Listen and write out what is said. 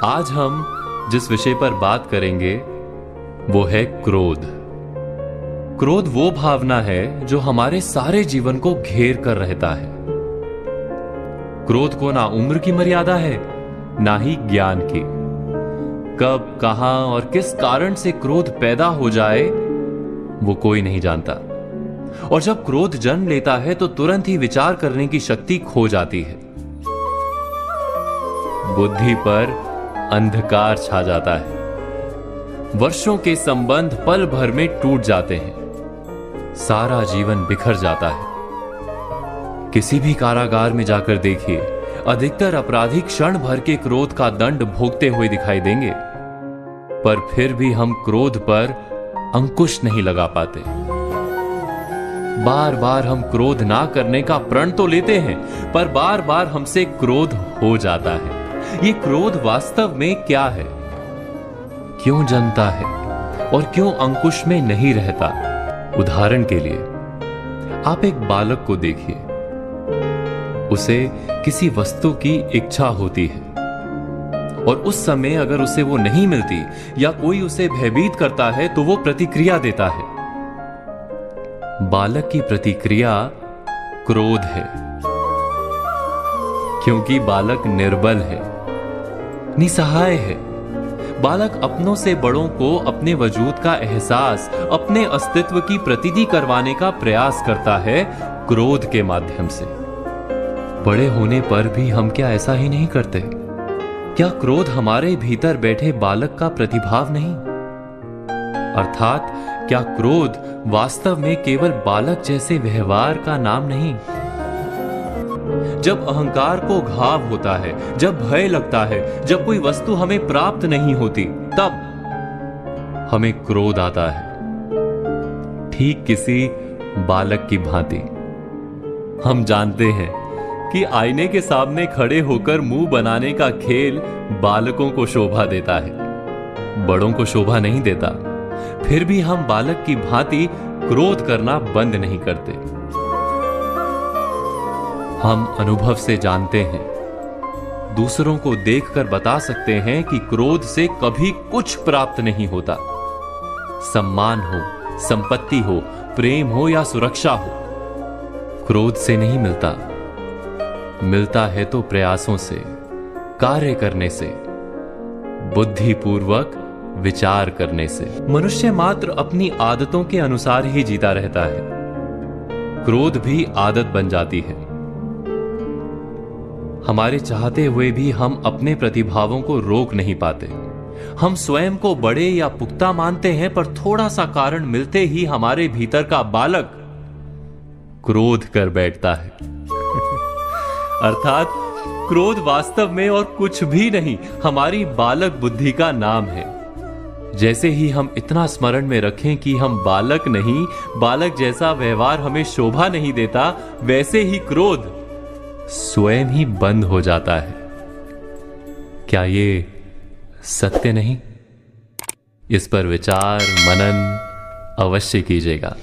आज हम जिस विषय पर बात करेंगे वो है क्रोध। क्रोध वो भावना है जो हमारे सारे जीवन को घेर कर रहता है। क्रोध को ना उम्र की मर्यादा है, ना ही ज्ञान की। कब, कहां और किस कारण से क्रोध पैदा हो जाए वो कोई नहीं जानता। और जब क्रोध जन्म लेता है तो तुरंत ही विचार करने की शक्ति खो जाती है। बुद्धि पर अंधकार छा जाता है। वर्षों के संबंध पल भर में टूट जाते हैं। सारा जीवन बिखर जाता है। किसी भी कारागार में जाकर देखिए, अधिकतर अपराधी क्षण भर के क्रोध का दंड भोगते हुए दिखाई देंगे, पर फिर भी हम क्रोध पर अंकुश नहीं लगा पाते। बार बार हम क्रोध ना करने का प्रण तो लेते हैं, पर बार बार हमसे क्रोध हो जाता है। ये क्रोध वास्तव में क्या है, क्यों जन्मता है और क्यों अंकुश में नहीं रहता? उदाहरण के लिए आप एक बालक को देखिए। उसे किसी वस्तु की इच्छा होती है और उस समय अगर उसे वो नहीं मिलती या कोई उसे भयभीत करता है तो वो प्रतिक्रिया देता है। बालक की प्रतिक्रिया क्रोध है, क्योंकि बालक निर्बल है, निसहाय है। बालक अपनों से बड़ों को अपने वजूद का एहसास, अपने अस्तित्व की प्रतीति करवाने का प्रयास करता है क्रोध के माध्यम से। बड़े होने पर भी हम क्या ऐसा ही नहीं करते? क्या क्रोध हमारे भीतर बैठे बालक का प्रतिभाव नहीं? अर्थात क्या क्रोध वास्तव में केवल बालक जैसे व्यवहार का नाम नहीं? जब अहंकार को घाव होता है, जब भय लगता है, जब कोई वस्तु हमें प्राप्त नहीं होती, तब हमें क्रोध आता है, ठीक किसी बालक की भांति। हम जानते हैं कि आईने के सामने खड़े होकर मुंह बनाने का खेल बालकों को शोभा देता है, बड़ों को शोभा नहीं देता। फिर भी हम बालक की भांति क्रोध करना बंद नहीं करते। हम अनुभव से जानते हैं, दूसरों को देखकर बता सकते हैं कि क्रोध से कभी कुछ प्राप्त नहीं होता। सम्मान हो, संपत्ति हो, प्रेम हो या सुरक्षा हो, क्रोध से नहीं मिलता। मिलता है तो प्रयासों से, कार्य करने से, बुद्धिपूर्वक विचार करने से। मनुष्य मात्र अपनी आदतों के अनुसार ही जीता रहता है। क्रोध भी आदत बन जाती है। हमारे चाहते हुए भी हम अपने प्रतिभावों को रोक नहीं पाते। हम स्वयं को बड़े या पुख्ता मानते हैं, पर थोड़ा सा कारण मिलते ही हमारे भीतर का बालक क्रोध कर बैठता है। अर्थात क्रोध वास्तव में और कुछ भी नहीं, हमारी बालक बुद्धि का नाम है। जैसे ही हम इतना स्मरण में रखें कि हम बालक नहीं, बालक जैसा व्यवहार हमें शोभा नहीं देता, वैसे ही क्रोध स्वयं ही बंद हो जाता है। क्या ये सत्य नहीं? इस पर विचार मनन अवश्य कीजिएगा।